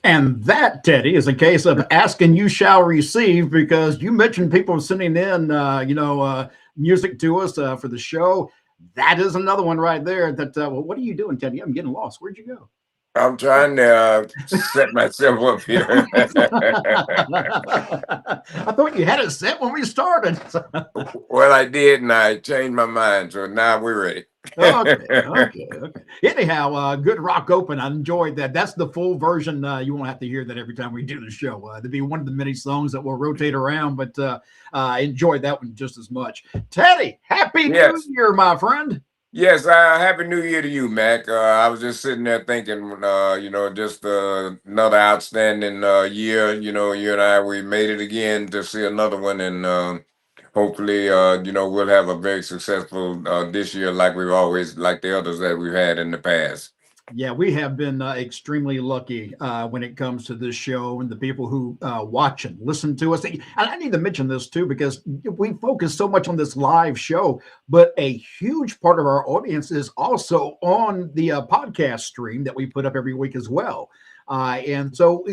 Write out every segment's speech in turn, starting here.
And that, Teddy, is a case of ask and you shall receive, because you mentioned people sending in, music to us for the show. That is another one right there. Well, what are you doing, Teddy? I'm getting lost. Where'd you go? I'm trying to set myself up here. I thought you had it set when we started. Well, I did, and I changed my mind, so now we're ready. Okay. Anyhow, good rock open. I enjoyed that. That's the full version. You won't have to hear that every time we do the show. It'll be one of the many songs that will rotate around, but I enjoyed that one just as much. Teddy, Happy New Yes. Year, my friend. Yes, Happy New Year to you, Mac. I was just sitting there thinking, just another outstanding year. You and I, we made it again to see another one, and hopefully, we'll have a very successful this year, like we've always, like the others that we've had in the past. Yeah, we have been extremely lucky when it comes to this show and the people who watch and listen to us. And I need to mention this too, because we focus so much on this live show, but a huge part of our audience is also on the podcast stream that we put up every week as well. And so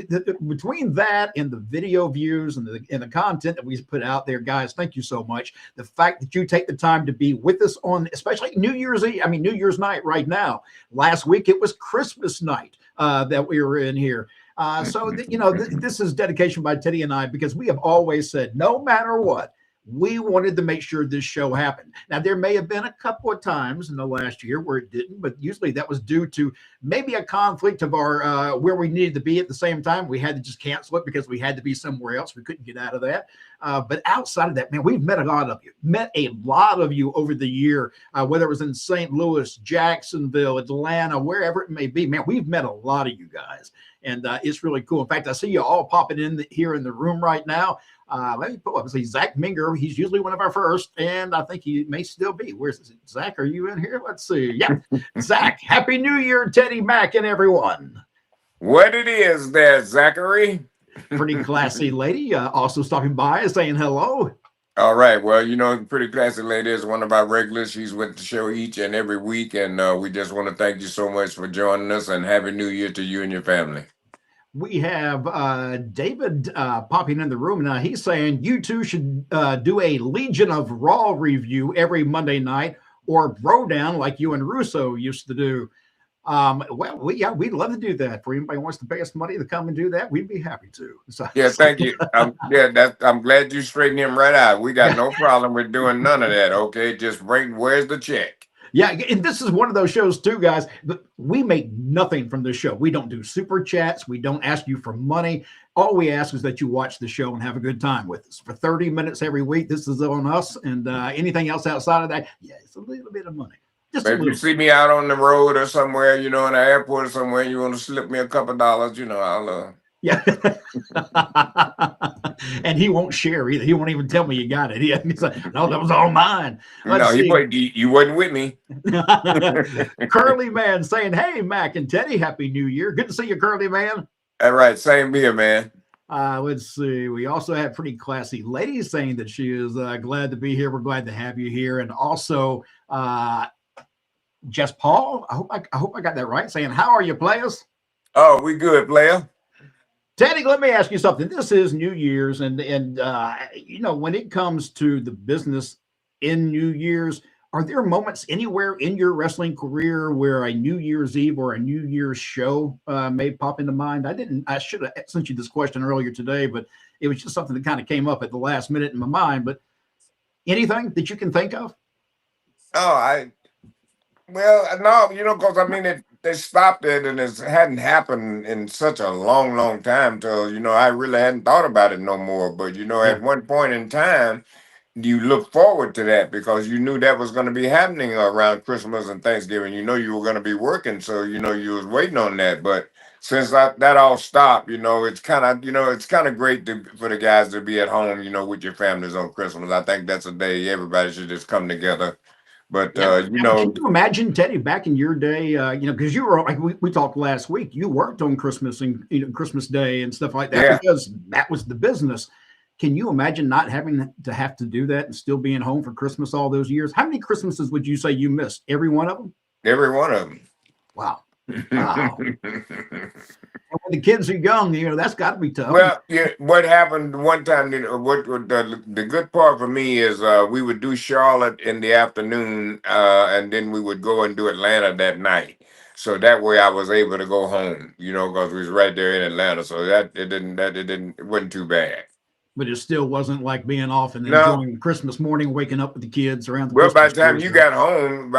between that and the video views and the content that we put out there, guys, thank you so much. The fact that you take the time to be with us on, especially New Year's Eve, New Year's night right now. Last week, it was Christmas night that we were in here. This is dedication by Teddy and I, because we have always said, no matter what, we wanted to make sure this show happened. Now, there may have been a couple of times in the last year where it didn't, but usually that was due to maybe a conflict of our where we needed to be at the same time. We had to just cancel it because we had to be somewhere else. We couldn't get out of that. But outside of that, man, we've met a lot of you over the year, whether it was in St. Louis, Jacksonville, Atlanta, wherever it may be. Man, we've met a lot of you guys, and it's really cool. In fact, I see you all popping in here in the room right now. Let me pull up and see Zach Minger. He's usually one of our first, and I think he may still be. Where's Zach? Are you in here? Let's see. Yeah, Zach. Happy New Year, Teddy, Mac, and everyone. What it is there, Zachary? Pretty classy lady. Also stopping by, saying hello. All right. Well, Pretty Classy Lady is one of our regulars. She's with the show each and every week, and we just want to thank you so much for joining us, and Happy New Year to you and your family. We have David popping in the room now. He's saying you two should do a Legion of Raw review every Monday night, or Throwdown like you and Russo used to do. We'd love to do that. For anybody who wants to pay us money to come and do that, we'd be happy to. Yeah, thank you. I'm glad you straightened him right out. We got no problem with doing none of that. Okay, just where's the check? Yeah, and this is one of those shows too, guys. We make nothing from this show. We don't do super chats. We don't ask you for money. All we ask is that you watch the show and have a good time with us. For 30 minutes every week, this is on us. And anything else outside of that, yeah, it's a little bit of money. If you see me out on the road or somewhere, in the airport or somewhere, you want to slip me a couple dollars, I'll Yeah. And he won't share either. He won't even tell me you got it. He's like, no, that was all mine. You wasn't with me. Curly Man saying, hey, Mac and Teddy, Happy New Year. Good to see you, Curly Man. All right. Same here, man. Let's see. We also have Pretty Classy Lady saying that she is glad to be here. We're glad to have you here. And also, Jess Paul, I hope I got that right, saying, how are you, players? Oh, we good, player. Teddy, let me ask you something. This is New Year's, and when it comes to the business in New Year's, are there moments anywhere in your wrestling career where a New Year's Eve or a New Year's show may pop into mind? I should have sent you this question earlier today, but it was just something that kind of came up at the last minute in my mind. But anything that you can think of? Oh, no, because they stopped it, and it hadn't happened in such a long, long time till, I really hadn't thought about it no more. But, at one point in time, you look forward to that because you knew that was going to be happening around Christmas and Thanksgiving. You were going to be working, so, you was waiting on that. But since that all stopped, it's kind of great for the guys to be at home, with your families on Christmas. I think that's a day everybody should just come together. But, can you imagine, Teddy, back in your day, because you were, like we talked last week, you worked on Christmas and Christmas Day and stuff like that because that was the business. Can you imagine not having to have to do that and still being home for Christmas all those years? How many Christmases would you say you missed? Every one of them? Every one of them. Wow. And when the kids are young, that's got to be tough. Well, yeah. What happened one time? What the good part for me is we would do Charlotte in the afternoon, and then we would go and do Atlanta that night. So that way, I was able to go home. Because we was right there in Atlanta. So it wasn't too bad. But it still wasn't like being off and No. enjoying Christmas morning, waking up with the kids around the Well, by Christmas the time tree. you got home,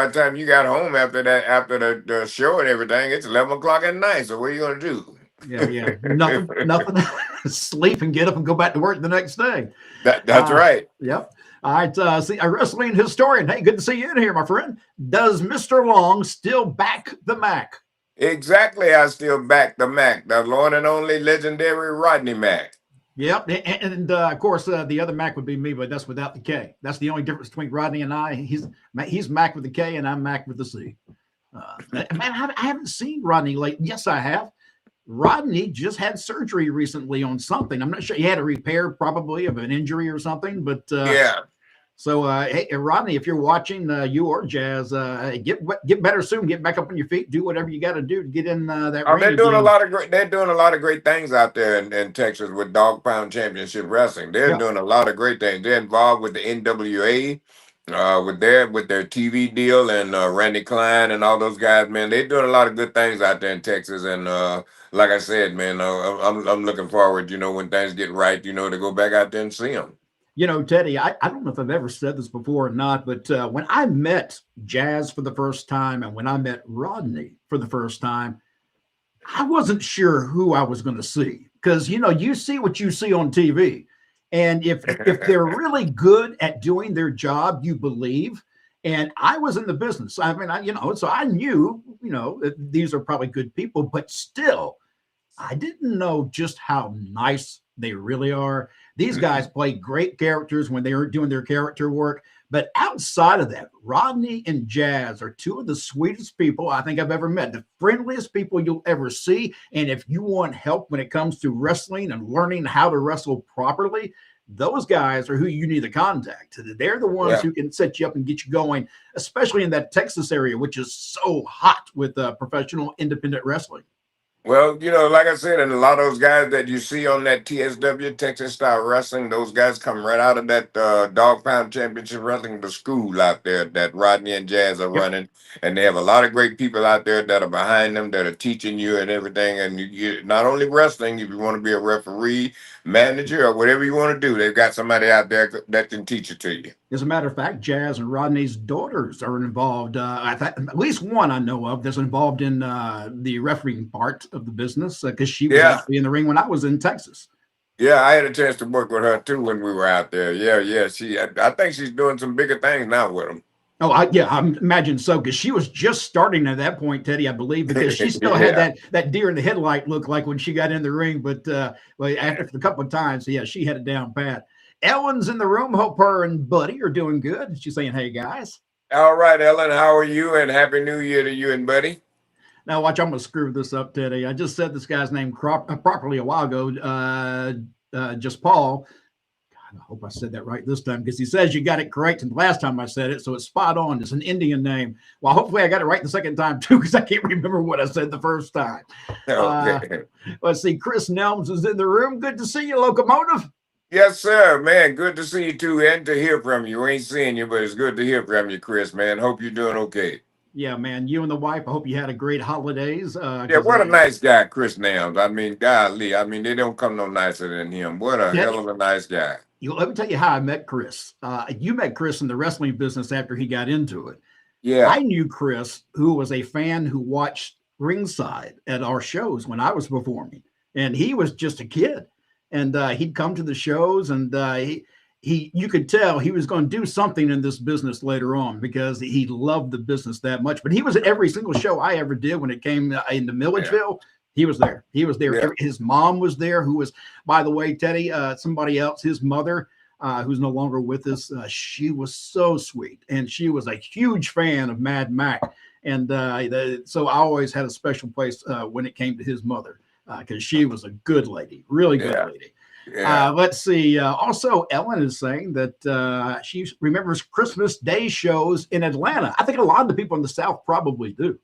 after that, after the show and everything, it's 11 o'clock at night. So what are you gonna do? Yeah. Nothing. Sleep and get up and go back to work the next day. That's right. Yep. All right. See, a wrestling historian. Hey, good to see you in here, my friend. Does Mr. Long still back the Mac? Exactly. I still back the Mac, the one and only legendary Rodney Mack. Yep. And of course, the other Mac would be me, but that's without the K. That's the only difference between Rodney and I. He's Mac with the K, and I'm Mac with the C. Man, I haven't seen Rodney late. Yes, I have. Rodney just had surgery recently on something. I'm not sure. He had a repair probably of an injury or something, but Yeah. So, hey, Rodney, if you're watching, you or Jazz, get better soon. Get back up on your feet. Do whatever you got to do to get in that ring. They're doing a lot of great. They're doing a lot of great things out there in Texas with Dogg Pound Championship Wrestling. They're doing a lot of great things. They're involved with the NWA, with their TV deal, and Randy Klein and all those guys. Man, they're doing a lot of good things out there in Texas. And like I said, man, I'm looking forward. When things get right, to go back out there and see them. Teddy, I don't know if I've ever said this before or not, but when I met Jazz for the first time and when I met Rodney for the first time, I wasn't sure who I was going to see because, you see what you see on TV. And if they're really good at doing their job, you believe. And I was in the business. I mean, so I knew, that these are probably good people, but still, I didn't know just how nice they really are. These guys play great characters when they are doing their character work. But outside of that, Rodney and Jazz are two of the sweetest people I think I've ever met, the friendliest people you'll ever see. And if you want help when it comes to wrestling and learning how to wrestle properly, those guys are who you need to contact. They're the ones who can set you up and get you going, especially in that Texas area, which is so hot with professional independent wrestling. Well, like I said, and a lot of those guys that you see on that TSW, Texas Style Wrestling, those guys come right out of that Dogg Pound Championship Wrestling, the school out there that Rodney and Jazz are running. And they have a lot of great people out there that are behind them, that are teaching you and everything. And you not only wrestling, if you want to be a referee, manager, or whatever you want to do, they've got somebody out there that can teach it to you. As a matter of fact, Jazz and Rodney's daughters are involved. At least one I know of that's involved in the refereeing part of the business because she was actually in the ring when I was in Texas. Yeah, I had a chance to work with her too when we were out there. Yeah. I think she's doing some bigger things now with them. Oh, I imagine so, because she was just starting at that point, Teddy, I believe, because she still had that deer in the headlight look like when she got in the ring. But after a couple of times, she had it down pat. Ellen's in the room. Hope her and Buddy are doing good. She's saying, hey, guys. All right, Ellen, how are you? And Happy New Year to you and Buddy. Now, watch, I'm going to screw this up, Teddy. I just said this guy's name properly a while ago, just Paul. God, I hope I said that right this time, because he says you got it correct and the last time I said it, so it's spot on. It's an Indian name. Well, hopefully I got it right the second time, too, because I can't remember what I said the first time. Okay. Let's see. Chris Nelms is in the room. Good to see you, Locomotive. Yes, sir, man. Good to see you, too, and to hear from you. We ain't seeing you, but it's good to hear from you, Chris, man. Hope you're doing okay. Yeah, man. You and the wife, I hope you had a great holidays. What a nice guy, Chris Nelms. I mean, golly. I mean, they don't come no nicer than him. What a hell of a nice guy. Let me tell you how I met Chris. You met Chris in the wrestling business after he got into it. Yeah. I knew Chris, who was a fan who watched ringside at our shows when I was performing. And he was just a kid. And he'd come to the shows, and you could tell he was going to do something in this business later on because he loved the business that much. But he was at every single show I ever did when it came into Milledgeville. He was there. He was there. Yeah. His mom was there, who was, by the way, Teddy, somebody else, his mother, who's no longer with us. She was so sweet, and she was a huge fan of Mad Mac. And so I always had a special place when it came to his mother. Because she was a good lady, really good lady. Yeah. Let's see. Also, Ellen is saying that she remembers Christmas Day shows in Atlanta. I think a lot of the people in the South probably do.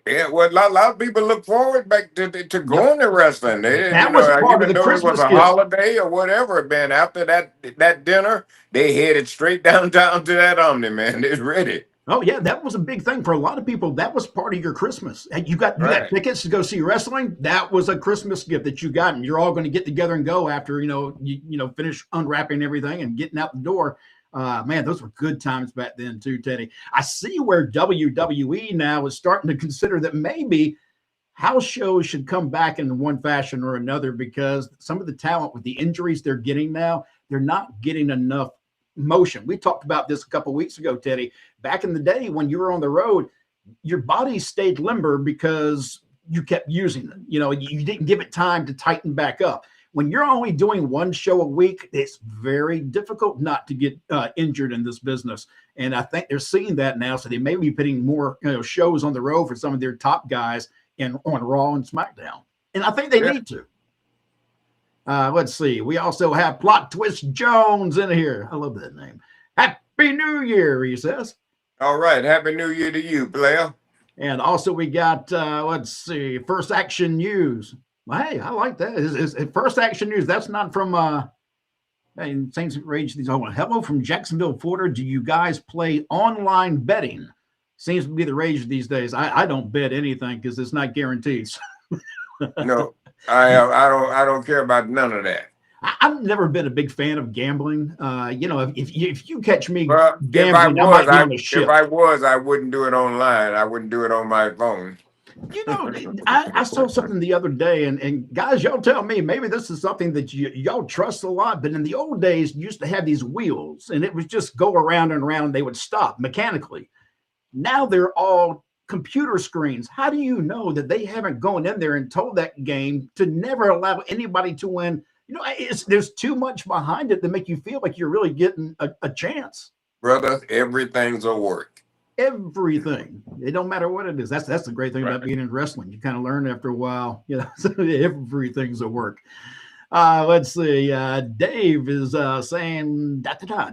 Yeah, well, a lot of people look forward back to Yep. going to wrestling. They didn't, That was part of even the though it was Christmas a gift. holiday or whatever, man. After that dinner, they headed straight downtown to that Omni, man. They're ready. Oh yeah, that was a big thing for a lot of people. That was part of your Christmas. And you got Right. tickets to go see wrestling. That was a Christmas gift that you got, and you're all going to get together and go after you finish unwrapping everything and getting out the door. Man, those were good times back then too, Teddy. I see where WWE now is starting to consider that maybe house shows should come back in one fashion or another because some of the talent with the injuries they're getting now, they're not getting enough motion. We talked about this a couple of weeks ago, Teddy. Back in the day when you were on the road, your body stayed limber because you kept using it. You didn't give it time to tighten back up. When you're only doing one show a week, it's very difficult not to get injured in this business. And I think they're seeing that now. So they may be putting more shows on the road for some of their top guys on Raw and SmackDown. And I think they Yeah. need to. Let's see. We also have Plot Twist Jones in here. I love that name. Happy New Year, he says. All right. Happy New Year to you, player. And also we got, let's see, First Action News. Well, hey, I like that. Is First Action News, that's not from Saints Rage. Hello from Jacksonville, Florida. Do you guys play online betting? Seems to be the rage these days. I don't bet anything because it's not guaranteed. No, I don't care about none of that. I've never been a big fan of gambling. If you catch me Well, gambling, I might be on the ship. if I was, I wouldn't do it online. I wouldn't do it on my phone. I saw something the other day, and guys, y'all tell me, maybe this is something that y'all trust a lot, but in the old days, you used to have these wheels, and it would just go around and around, and they would stop mechanically. Now they're all computer screens. How do you know that they haven't gone in there and told that game to never allow anybody to win? There's too much behind it to make you feel like you're really getting a chance. Brother, everything's a work. Everything. It don't matter what it is. That's the great thing about being in wrestling. You kind of learn after a while. Everything's a work. Let's see. Dave is saying,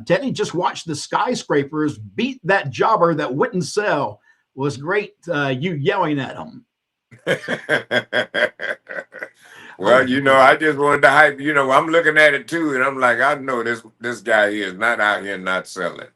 Teddy just watched the skyscrapers beat that jobber that wouldn't sell. Was great. You yelling at him. Well, I just wanted to hype. I'm looking at it too, and I'm like, I know this guy here is not out here not selling.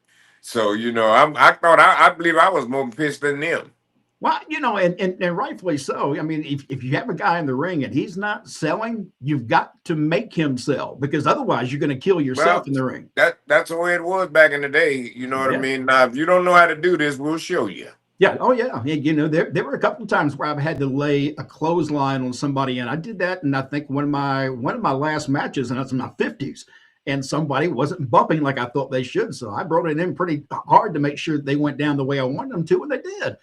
So, I believe I was more pissed than them. Well, and rightfully so. I mean, if you have a guy in the ring and he's not selling, you've got to make him sell because otherwise you're going to kill yourself in the ring. That's the way it was back in the day. You know what I mean? Now, if you don't know how to do this, we'll show you. Yeah. Oh, yeah. There were a couple of times where I've had to lay a clothesline on somebody, and I did that. And I think one of my last matches, and that's in my 50s, and somebody wasn't bumping like I thought they should. So I brought it in pretty hard to make sure they went down the way I wanted them to, and they did.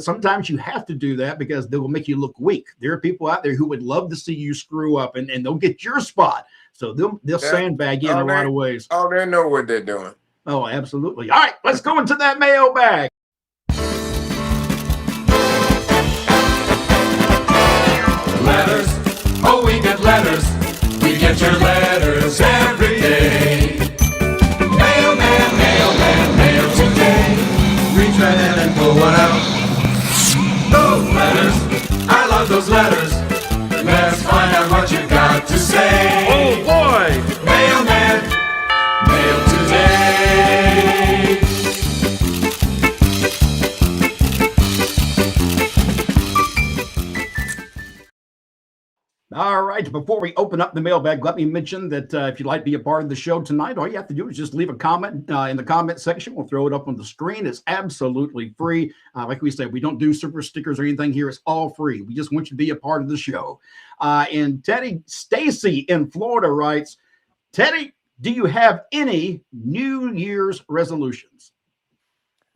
Sometimes you have to do that because they will make you look weak. There are people out there who would love to see you screw up, and they'll get your spot. So they'll sandbag you in a lot of ways. Oh, they know what they're doing. Oh, absolutely. All right, let's go into that mailbag. Letters, oh, we get letters. We get your letters every day. Mailman, mailman, mail today. Reach right in and pull one out. Those letters, I love those letters. Let's find out what you got to say. Oh boy! Mailman, mail today. All right. Before we open up the mailbag, let me mention that if you'd like to be a part of the show tonight, all you have to do is just leave a comment in the comment section. We'll throw it up on the screen. It's absolutely free. Like we said, we don't do super stickers or anything here. It's all free. We just want you to be a part of the show. And Teddy Stacy in Florida writes, Teddy, do you have any New Year's resolutions?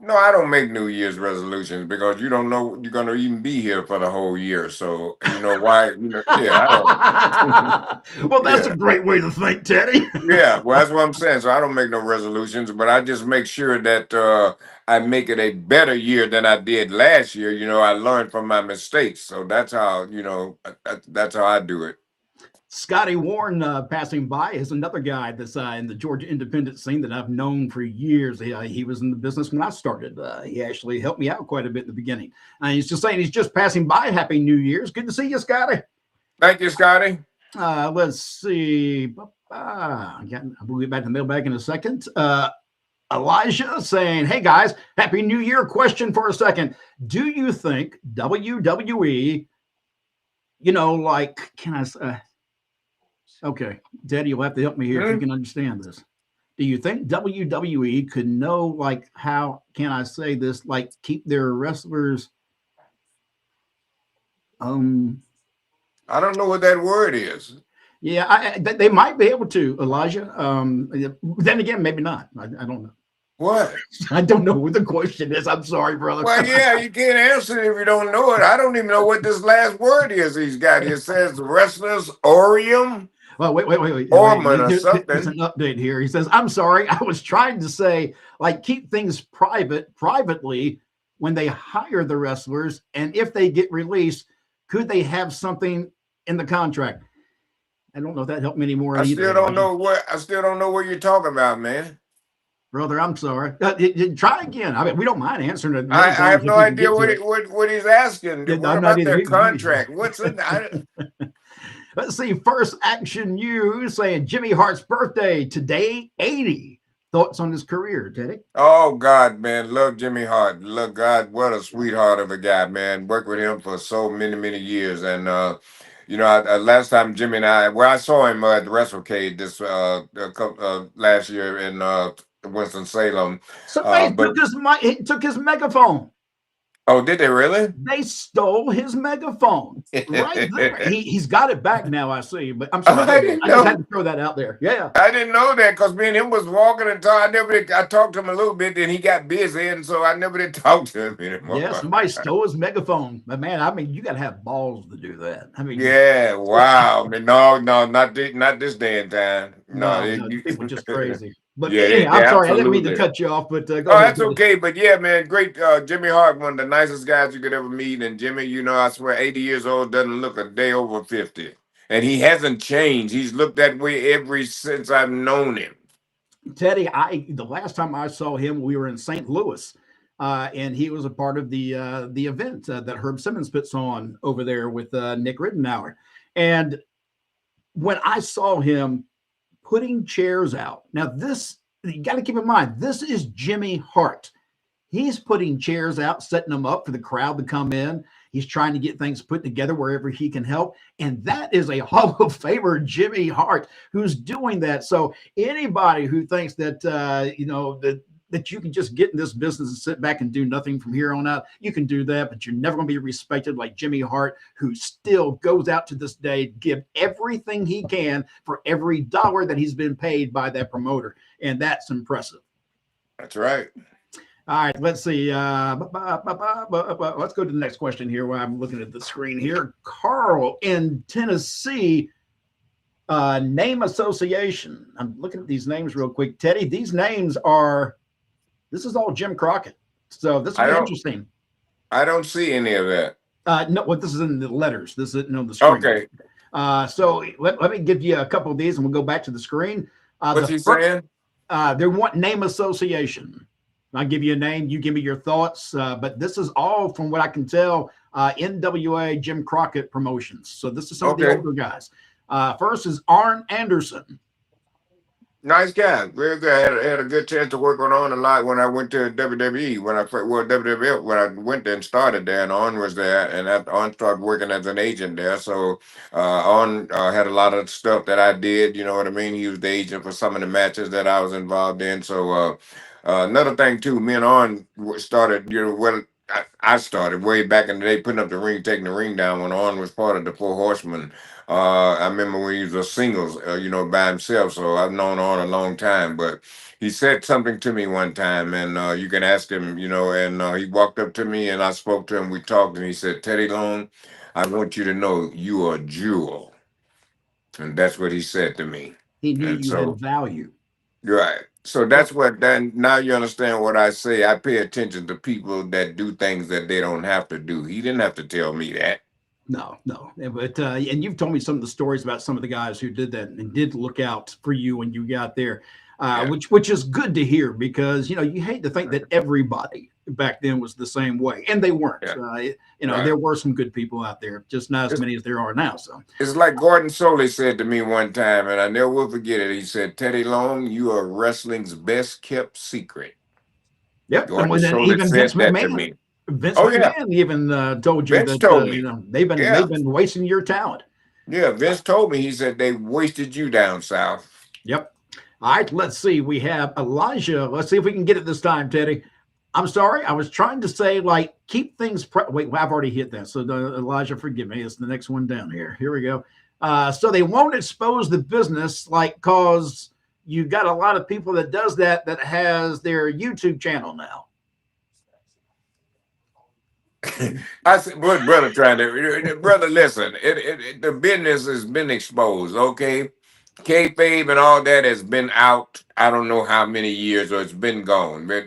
No, I don't make New Year's resolutions because you don't know you're going to even be here for the whole year. So, why? I don't. Well, that's a great way to think, Teddy. Yeah, well, that's what I'm saying. So I don't make no resolutions, but I just make sure that I make it a better year than I did last year. I learned from my mistakes. So that's how, that's how I do it. Scotty Warren passing by is another guy that's in the Georgia independent scene that I've known for years. He was in the business when I started. He actually helped me out quite a bit in the beginning. He's just saying he's just passing by. Happy New Year's. Good to see you, Scotty. Thank you, Scotty. Let's see. I'll get back to the mailbag in a second. Elijah saying, hey guys, Happy New Year. Question for a second. Do you think WWE, can I say, okay, Daddy, you'll have to help me here if you can understand this. Do you think WWE could know, how can I say this, keep their wrestlers? I don't know what that word is. Yeah, they might be able to, Elijah. Then again, maybe not. I don't know. What? I don't know what the question is. I'm sorry, brother. Well, yeah, you can't answer it if you don't know it. I don't even know what this last word is he's got here. It says wrestlers Orium. Well, wait. Orman or something. There's an update here. He says, I'm sorry. I was trying to say, keep things privately when they hire the wrestlers. And if they get released, could they have something in the contract? I don't know if that helped me anymore. I still don't know what you're talking about, man. Brother, I'm sorry. Try again. I mean, we don't mind answering it. I have no idea what he's asking. Yeah, what about their contract? What's in Let's see. First Action You saying Jimmy Hart's birthday today, 80. Thoughts on his career, Teddy? Oh, God, man. Love Jimmy Hart. Love God. What a sweetheart of a guy, man. Worked with him for so many years. And, last time Jimmy and I saw him at the WrestleCade this last year in Winston-Salem. Somebody took his megaphone. Oh, did they really? They stole his megaphone right there. He's got it back now, I see. But I'm sorry, I just had to throw that out there. Yeah, I didn't know that because me and him was walking and talking. I talked to him a little bit, then he got busy, and so I never did talk to him anymore. Yeah, somebody stole his megaphone. But man, I mean, you got to have balls to do that. I mean, yeah, wow. I mean, no, not this day and time. No, people just crazy. But yeah, I'm sorry, absolutely. I didn't mean to cut you off. But go ahead, that's okay. But yeah, man, great. Jimmy Hart, one of the nicest guys you could ever meet. And Jimmy, I swear, 80 years old, doesn't look a day over 50. And he hasn't changed. He's looked that way ever since I've known him. Teddy, the last time I saw him, we were in St. Louis, and he was a part of the event that Herb Simmons puts on over there with Nick Rittenauer. And when I saw him putting chairs out, now this, you got to keep in mind, this is Jimmy Hart. He's putting chairs out, setting them up for the crowd to come in. He's trying to get things put together wherever he can help. And that is a Hall of Famer, Jimmy Hart, who's doing that. So anybody who thinks that, that you can just get in this business and sit back and do nothing from here on out, you can do that, but you're never going to be respected like Jimmy Hart, who still goes out to this day to give everything he can for every dollar that he's been paid by that promoter. And that's impressive. That's right. All right, let's see. Let's go to the next question here while I'm looking at the screen here. Carl in Tennessee, name association. I'm looking at these names real quick. Teddy, these names this is all Jim Crockett. So this is interesting. I don't see any of that. No, this is in the letters. This isn't on the screen. Okay. So let me give you a couple of these and we'll go back to the screen. What's he saying? They want name association. I'll give you a name. You give me your thoughts. But this is all, from what I can tell, NWA Jim Crockett Promotions. So this is some of the older guys. First is Arn Anderson. Nice guy. Very good. I had a good chance to work on a lot when I went to WWE. WWF, when I went there and started there, and Arn was there, and Arn started working as an agent there. So Arn had a lot of stuff that I did. You know what I mean? He was the agent for some of the matches that I was involved in. So another thing too, me and Arn started. I started way back in the day, putting up the ring, taking the ring down when Arn was part of the Four Horsemen. I remember when he was a singles, by himself. So I've known Arn a long time. But he said something to me one time, and you can ask him, and he walked up to me and I spoke to him. We talked, and he said, "Teddy Long, I want you to know you are a jewel." And that's what he said to me. He knew you had value. Right. So that's then now you understand what I say. I pay attention to people that do things that they don't have to do. He didn't have to tell me that. No, no. But and you've told me some of the stories about some of the guys who did that and did look out for you when you got there, Yeah. which is good to hear because you hate to think that everybody back then was the same way, and they weren't. Yeah. Right. There were some good people out there, just not as many as there are now. So it's like Gordon Soley said to me one time, and I never will forget it. He said, "Teddy Long, you are wrestling's best kept secret." yep, and Gordon then Soley even said that to me. Vince Oh yeah, McMahon even told you Vince that told me. they've Yeah, been wasting your talent. yeah. Vince told me. He said they wasted you down south. Yep. All right, let's see. We have Elijah. Let's see if we can get it this time, Teddy. I'm sorry. I was trying to say, like, keep things. Wait, I've already hit that. So, Elijah, forgive me. It's the next one down here. Here we go. So they won't expose the business, like, cause you got a lot of people that does that has their YouTube channel now. I said, "What brother trying to brother? Listen, the business has been exposed. Okay, kayfabe and all that has been out. I don't know how many years, or it's been gone. But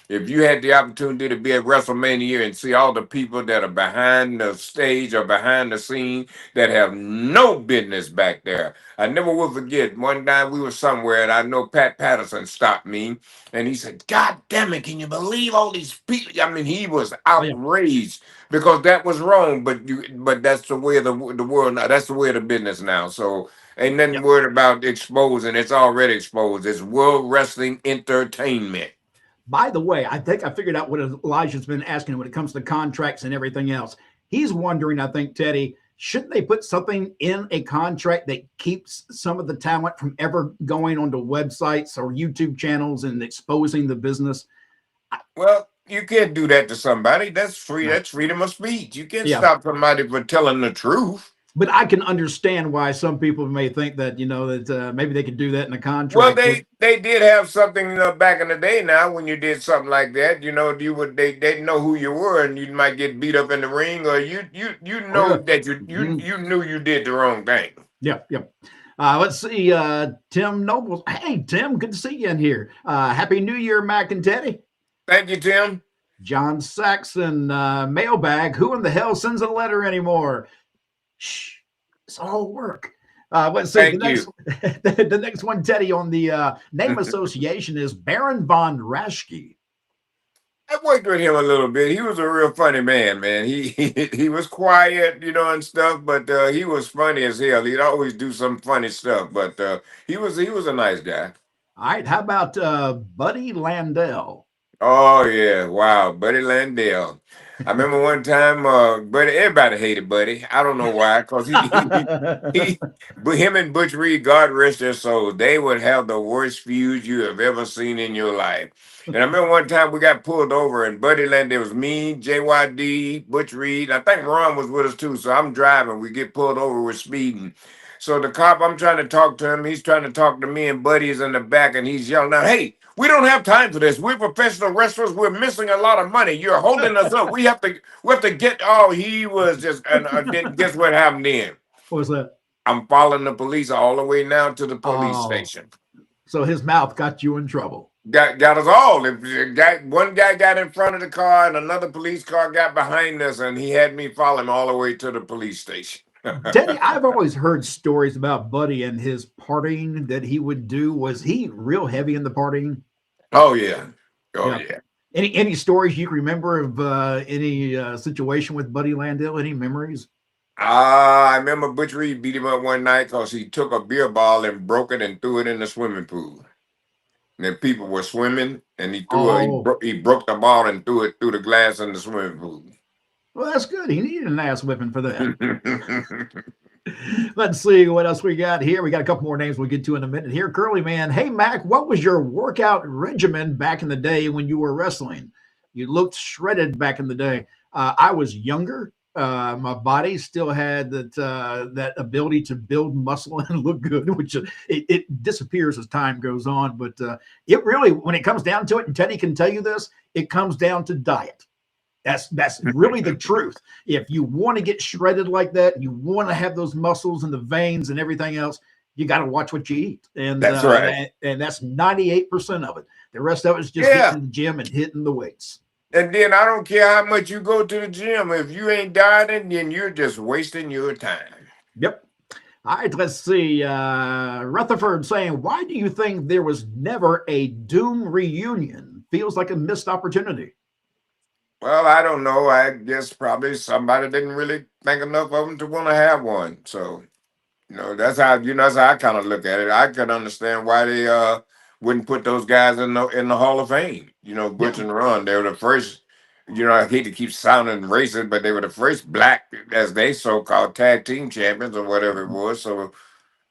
if you had the opportunity to be at WrestleMania and see all the people that are behind the stage or behind the scene that have no business back there, I never will forget. One time we were somewhere, and I know Pat Patterson stopped me, and he said, "God damn it, can you believe all these people?" I mean, he was Oh, yeah. outraged because that was wrong. But that's the way of the world now. That's the way of the business now. So. Ain't nothing Yep. worried about exposing. It's already exposed. It's World Wrestling Entertainment. By the way, I think I figured out what Elijah's been asking when it comes to contracts and everything else. He's wondering, I think, Teddy, shouldn't they put something in a contract that keeps some of the talent from ever going onto websites or YouTube channels and exposing the business? Well, you can't do that to somebody. That's free. No. That's freedom of speech. You can't Yeah. stop somebody for telling the truth. But I can understand why some people may think that, that maybe they could do that in a Well, contract. they did have something back in the day. Now, when you did something like that, you would they know who you were, and you might get beat up in the ring, or you Oh, know yeah. that you Mhm. you knew you did the wrong thing. Yep, yep. Let's see. Tim Nobles. Hey, Tim, good to see you in here. Happy New Year, Mac and Teddy. Thank you, Tim. John Saxon, mailbag. Who in the hell sends a letter anymore? Shh, it's all work. Let's see. Thank you. The next one, Teddy, on the name association is Baron von Raschke. I worked with him a little bit. He was a real funny man. He was quiet, and stuff, but he was funny as hell. He'd always do some funny stuff, but he was a nice guy. All right. How about Buddy Landell? Oh yeah, wow, Buddy Landell. I remember one time, Buddy. Everybody hated Buddy. I don't know why, because but him and Butch Reed, God rest their soul, they would have the worst feuds you have ever seen in your life. And I remember one time we got pulled over, and Buddy Landell, was me, JYD, Butch Reed. I think Ron was with us too. So I'm driving. We get pulled over. We're speeding. So the cop, I'm trying to talk to him. He's trying to talk to me, and Buddy is in the back, and he's yelling out, "Hey, we don't have time for this. We're professional wrestlers. We're missing a lot of money. You're holding us up. We have to get." Oh, he was just. And guess what happened then? What was that? I'm following the police all the way now to the police station. So his mouth got you in trouble. Got us all. One guy got in front of the car, and another police car got behind us, and he had me follow him all the way to the police station. Teddy, I've always heard stories about Buddy and his partying that he would do. Was he real heavy in the partying? Oh yeah. Oh yeah. Any stories you can remember of any situation with Buddy Landell? Any memories? I remember Butch Reed beat him up one night because he took a beer ball and broke it and threw it in the swimming pool. And then people were swimming, and he broke the ball and threw it through the glass in the swimming pool. Well, that's good. He needed an ass whipping for that. Let's see what else we got here. We got a couple more names we'll get to in a minute here. Curly Man. Hey, Mac, what was your workout regimen back in the day when you were wrestling? You looked shredded back in the day. I was younger. My body still had that ability to build muscle and look good, which it disappears as time goes on. But it really, when it comes down to it, and Teddy can tell you this, it comes down to diet. That's really the truth. If you want to get shredded like that, you want to have those muscles and the veins and everything else, you got to watch what you eat. And that's right. And that's 98% of it. The rest of it is just getting in the gym and hitting the weights. And then I don't care how much you go to the gym. If you ain't dieting, then you're just wasting your time. Yep. All right, let's see. Rutherford saying, why do you think there was never a Doom reunion? Feels like a missed opportunity. Well, I don't know. I guess probably somebody didn't really think enough of them to want to have one. So, that's how I kind of look at it. I could understand why they wouldn't put those guys in the Hall of Fame. Yeah. Butch and Ron, they were the first, I hate to keep sounding racist, but they were the first black, as they so-called tag team champions or whatever it was. So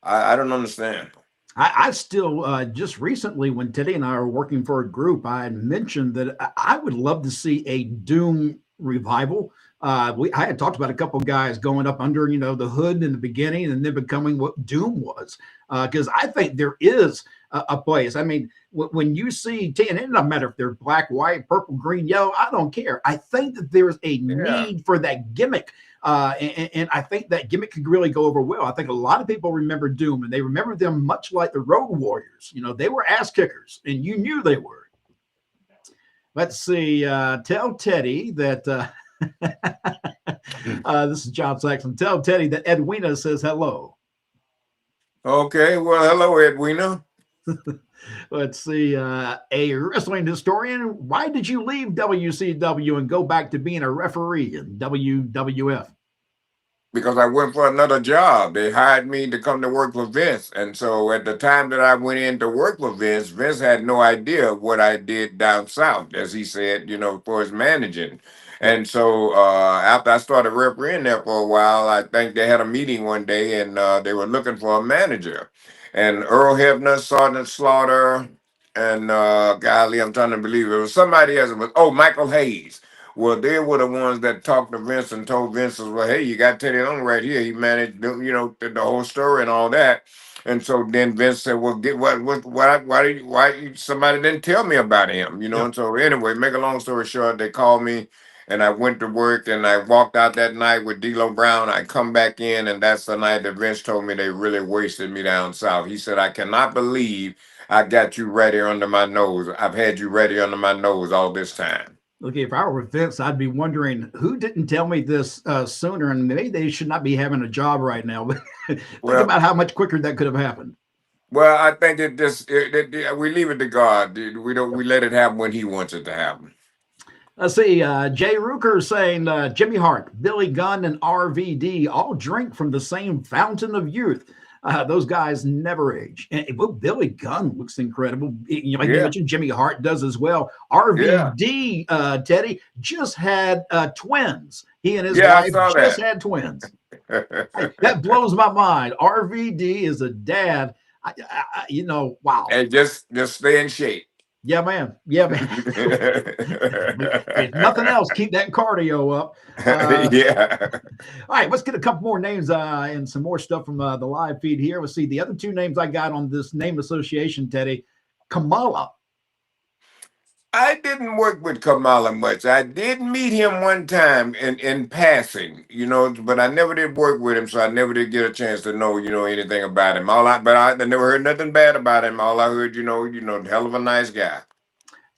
I don't understand. I still just recently, when Teddy and I were working for a group, I had mentioned that I would love to see a Doom revival. I had talked about a couple of guys going up under, the hood in the beginning and then becoming what Doom was. Because I think there is a place. I mean, when you see, and it doesn't matter if they're black, white, purple, green, yellow, I don't care. I think that there's a need for that gimmick. And I think that gimmick could really go over well. I think a lot of people remember Doom, and they remember them much like the Road Warriors. They were ass kickers, and you knew they were. Let's see. Tell Teddy that this is John Saxon. Tell Teddy that Edwina says hello. Okay. Well, hello, Edwina. Let's see. A wrestling historian. Why did you leave WCW and go back to being a referee in WWF? Because I went for another job. They hired me to come to work for Vince. And so at the time that I went in to work for Vince, Vince had no idea what I did down south, as he said, for his managing. And so after I started refereeing there for a while, I think they had a meeting one day and they were looking for a manager. And Earl Hebner, Sergeant Slaughter, and golly, I'm trying to believe it was somebody else. It was, Michael Hayes. Well, they were the ones that talked to Vince and told Vince, well, hey, you got Teddy Long right here. He managed, the whole story and all that. And so then Vince said, well, why somebody didn't tell me about him, Yeah. And so anyway, make a long story short, they called me and I went to work and I walked out that night with D'Lo Brown. I come back in and that's the night that Vince told me they really wasted me down south. He said, I cannot believe I got you right here under my nose. I've had you right here under my nose all this time. Okay, if I were Vince, I'd be wondering who didn't tell me this sooner, and maybe they should not be having a job right now. Think about how much quicker that could have happened. Well, I think we leave it to God. We let it happen when He wants it to happen. Let's see. Jay Rooker saying Jimmy Hart, Billy Gunn, and RVD all drink from the same fountain of youth. Those guys never age. And Billy Gunn looks incredible. You mentioned Jimmy Hart does as well. RVD, Teddy, just had twins. He and his wife just had twins. That blows my mind. RVD is a dad. Wow. And just stay in shape. Yeah, man. If nothing else, keep that cardio up. All right, let's get a couple more names and some more stuff from the live feed here. Let's see. The other two names I got on this name association, Teddy. Kamala. I didn't work with Kamala much. I did meet him one time in passing, but I never did work with him, so I never did get a chance to know, anything about him. But I never heard nothing bad about him. All I heard, hell of a nice guy.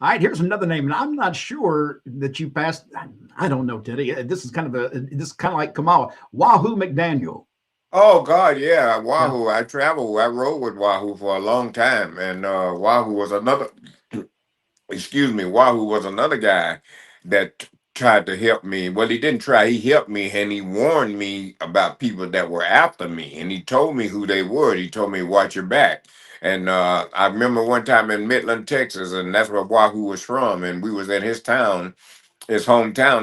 All right, here's another name, and I'm not sure that you passed. I don't know, Teddy. This is kind of like Kamala. Wahoo McDaniel. Oh God, yeah, Wahoo. Yeah. I rode with Wahoo for a long time, and Wahoo was another. Wahoo was another guy that tried to help me. Well, he didn't try. He helped me, and he warned me about people that were after me, and he told me who they were. He told me, watch your back. And I remember one time in Midland, Texas, and that's where Wahoo was from, and we was in his hometown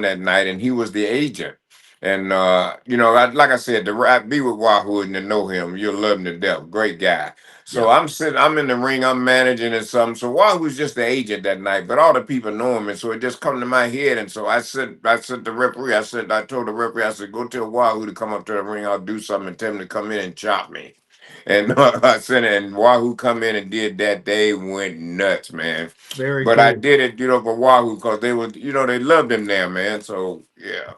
that night, and he was the agent. And, like I said, to be with Wahoo and to know him, you'll love him to death. Great guy. So I'm in the ring, I'm managing and something. So Wahoo's just the agent that night, but all the people know him. And so it just come to my head. And so I sent the referee, I told the referee, I said, go tell Wahoo to come up to the ring. I'll do something and tell him to come in and chop me. And I said, and Wahoo come in and did that. They went nuts, man. Very but cool. I did it, for Wahoo because they was, they loved him there, man. So, yeah.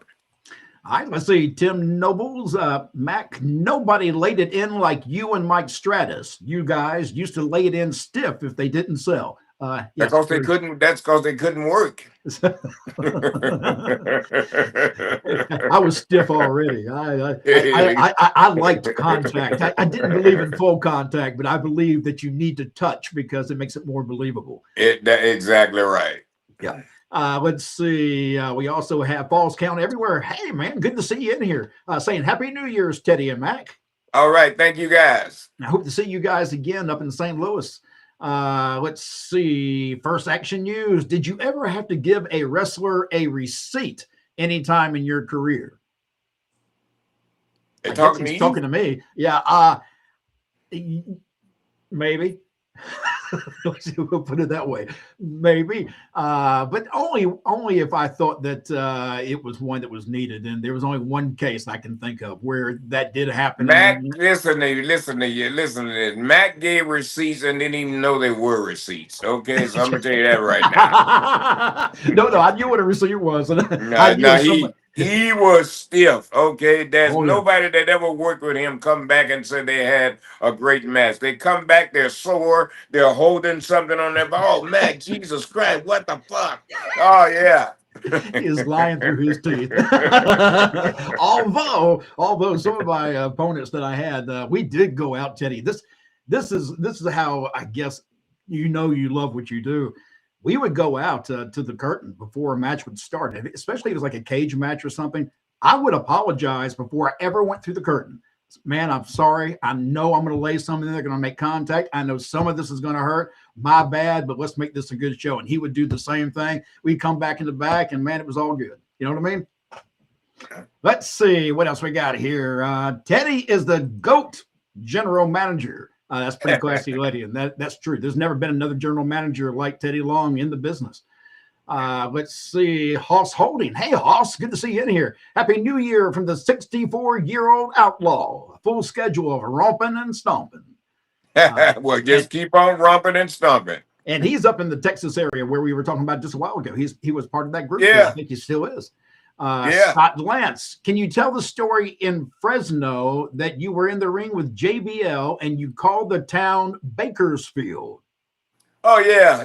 All right, let's see. Tim Nobles, Mac, nobody laid it in like you and Mike Stratus. You guys used to lay it in stiff if they didn't sell. Yes, Because they couldn't. That's because they couldn't work. I was stiff already. I liked contact. I didn't believe in full contact, but I believe that you need to touch because it makes it more believable. Exactly right. Yeah. Let's see. We also have Falls Count everywhere. Hey, man, good to see you in here. Saying Happy New Year's, Teddy and Mac. All right. Thank you, guys. I hope to see you guys again up in St. Louis. Let's see. First Action News. Did you ever have to give a wrestler a receipt anytime in your career? They're talking to you? Talking to me. Yeah. Maybe. We'll put it that way. Maybe. But only if I thought that it was one that was needed. And there was only one case I can think of where that did happen. Mac, listen to this. Mac gave receipts and didn't even know they were receipts. Okay, so I'm gonna tell you that right now. No, I knew what a receipt was. He was stiff. Okay, there's nobody that ever worked with him come back and said they had a great match. They come back, they're sore, they're holding something on their back. Oh, Mac, Jesus Christ, what the fuck? Oh yeah. He is lying through his teeth. although some of my opponents that I had, we did go out, Teddy. This is how I guess you love what you do. We would go out to the curtain before a match would start, especially if it was like a cage match or something. I would apologize before I ever went through the curtain. Man, I'm sorry. I know I'm going to lay something in there, going to make contact. I know some of this is going to hurt. My bad, but let's make this a good show. And he would do the same thing. We'd come back in the back, and man, it was all good. You know what I mean? Let's see what else we got here. Teddy is the GOAT general manager. That's pretty classy lady, and that's true. There's never been another general manager like Teddy Long in the business. Let's see. Hoss Holding. Hey, Hoss, good to see you in here. Happy New Year from the 64-year-old outlaw. Full schedule of romping and stomping. Well, just keep on romping and stomping. And he's up in the Texas area where we were talking about just a while ago. He was part of that group. Yeah. I think he still is. Scott Lance, can you tell the story in Fresno that you were in the ring with JBL and you called the town Bakersfield? Oh yeah.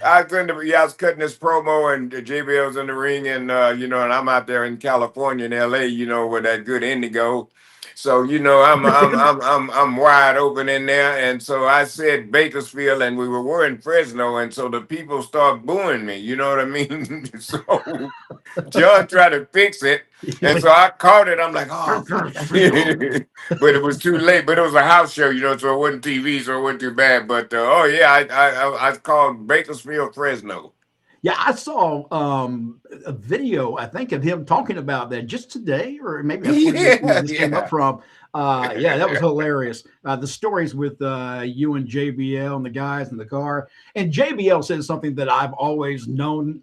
I was cutting this promo and JBL's in the ring and and I'm out there in California in LA, where that good Indigo. So I'm wide open in there, and so I said Bakersfield, and we were in Fresno, and so the people start booing me. You know what I mean? So John tried to fix it, and so I caught it. I'm like, oh, but it was too late. But it was a house show, so it wasn't TV, so it wasn't too bad. But I called Bakersfield Fresno. Yeah, I saw a video, I think, of him talking about that just today, or maybe that's where this came up from. That was hilarious. The stories with you and JBL and the guys in the car. And JBL says something that I've always known.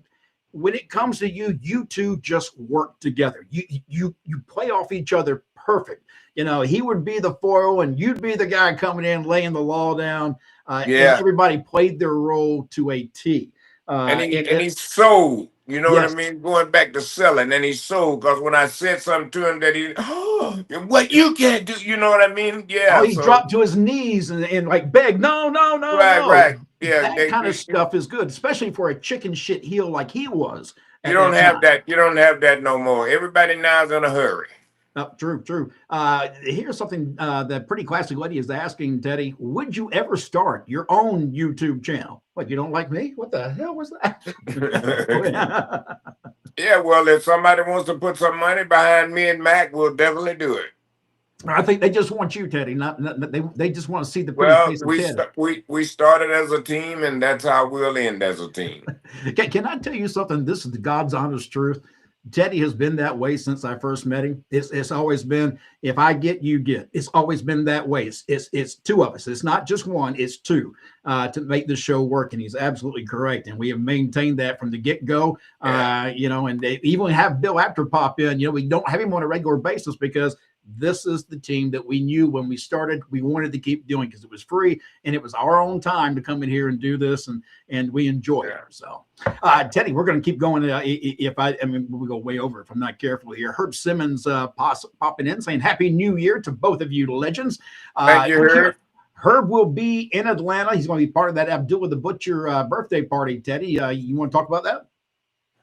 When it comes to you two just work together. You play off each other perfect. He would be the foil and you'd be the guy coming in, laying the law down. And everybody played their role to a T. And he sold, what I mean? Going back to selling, and he sold because when I said something to him that what you can't do, you know what I mean? Yeah. He dropped to his knees and like begged, no. Right. Yeah. That kind of stuff is good, especially for a chicken shit heel like he was. You don't have that. You don't have that no more. Everybody now is in a hurry. Oh, true. Here's something that Pretty Classy Lady is asking, Teddy. Would you ever start your own YouTube channel? What, you don't like me? What the hell was that? Yeah, well, if somebody wants to put some money behind me and Mac, we'll definitely do it. I think they just want you, Teddy. They just want to see the pretty face of Teddy. We started as a team, and that's how we'll end as a team. Can I tell you something? This is the God's honest truth. Teddy has been that way since I first met him. It's always been, if I get, you get. It's always been that way. It's two of us. It's not just one, it's two to make the show work. And he's absolutely correct. And we have maintained that from the get-go. And they even have Bill Apter pop in. We don't have him on a regular basis because this is the team that we knew when we started we wanted to keep doing because it was free and it was our own time to come in here and do this and we enjoy it. So Teddy, we're going to keep going. We go way over if I'm not careful here. Herb Simmons popping in saying Happy New Year to both of you legends. Thank you, Herb. Herb will be in Atlanta. He's going to be part of that Abdullah the Butcher birthday party, Teddy. You want to talk about that?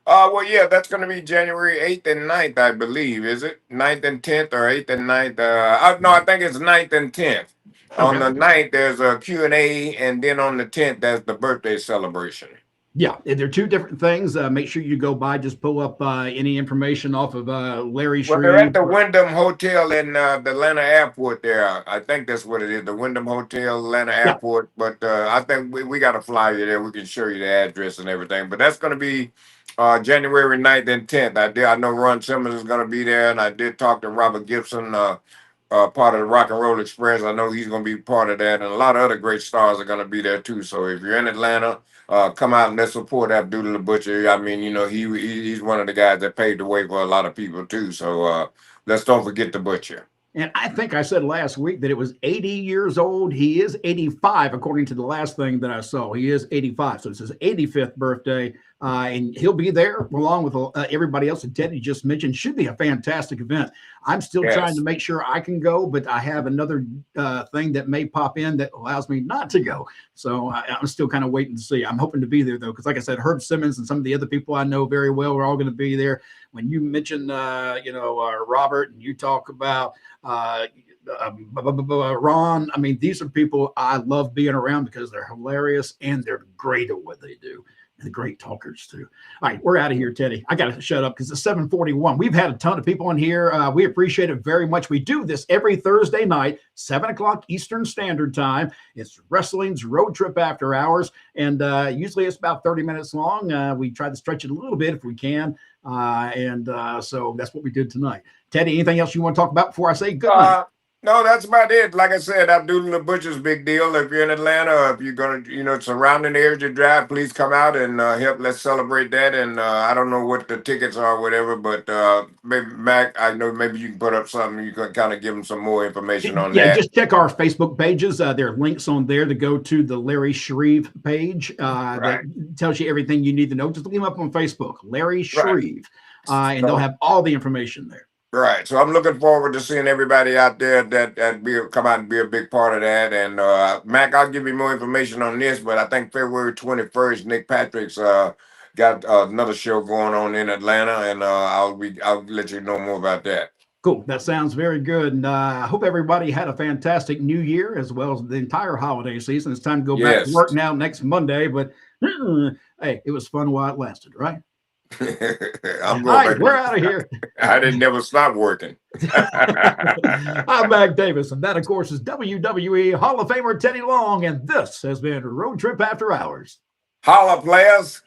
Well, yeah, that's going to be January 8th and 9th, I believe. Is it 9th and 10th or 8th and 9th? No, I think it's 9th and 10th. On the 9th, there's a Q&A, and then on the 10th, there's the birthday celebration. Yeah, they're two different things. Make sure you go by, just pull up any information off of Larry Shreve. Well, they're at the Wyndham Hotel in the Atlanta airport there. I think that's what it is, the Wyndham Hotel, Atlanta airport. But I think we got a flyer there. We can show you the address and everything. But that's going to be January 9th and 10th. I know Ron Simmons is going to be there, and I did talk to Robert Gibson, part of the Rock and Roll Express. I know he's going to be part of that, and a lot of other great stars are going to be there too. So if you're in Atlanta, come out and let's support Abdullah the Butcher. I mean, he's one of the guys that paved the way for a lot of people too. So let's don't forget the Butcher. And I think I said last week that it was 80 years old. He is 85, according to the last thing that I saw. He is 85. So it's his 85th birthday. And he'll be there along with everybody else that Teddy just mentioned. Should be a fantastic event. I'm still trying to make sure I can go, but I have another thing that may pop in that allows me not to go. So I'm still kind of waiting to see. I'm hoping to be there, though, because like I said, Herb Simmons and some of the other people I know very well are all going to be there. When you mention, Robert, and you talk about Ron, I mean, these are people I love being around because they're hilarious and they're great at what they do. And the great talkers too. All right, we're out of here, Teddy. I got to shut up because it's 7:41. We've had a ton of people in here. We appreciate it very much. We do this every Thursday night, 7 o'clock Eastern Standard Time. It's Wrestling's Road Trip After Hours, and usually it's about 30 minutes long. We try to stretch it a little bit if we can, so that's what we did tonight. Teddy, anything else you want to talk about before I say good night? No, that's about it. Like I said, Abdullah the Butcher's big deal. If you're in Atlanta, or if you're going to, surrounding the area to drive, please come out and help. Let's celebrate that. And I don't know what the tickets are or whatever, but maybe Mac, I know maybe you can put up something. You can kind of give them some more information on that. Yeah, just check our Facebook pages. There are links on there to go to the Larry Shreve page that tells you everything you need to know. Just look him up on Facebook, Larry Shreve, and they'll have all the information there. Right. So I'm looking forward to seeing everybody out there that come out and be a big part of that. And Mac, I'll give you more information on this, but I think February 21st, Nick Patrick's got another show going on in Atlanta, and I'll let you know more about that. Cool. That sounds very good. And I hope everybody had a fantastic new year as well as the entire holiday season. It's time to go back to work now next Monday, but hey, it was fun while it lasted, right? I'm going back. We're out of here. I didn't never stop working. I'm Mac Davis, and that, of course, is WWE Hall of Famer Teddy Long, and this has been Road Trip After Hours. Holla, players.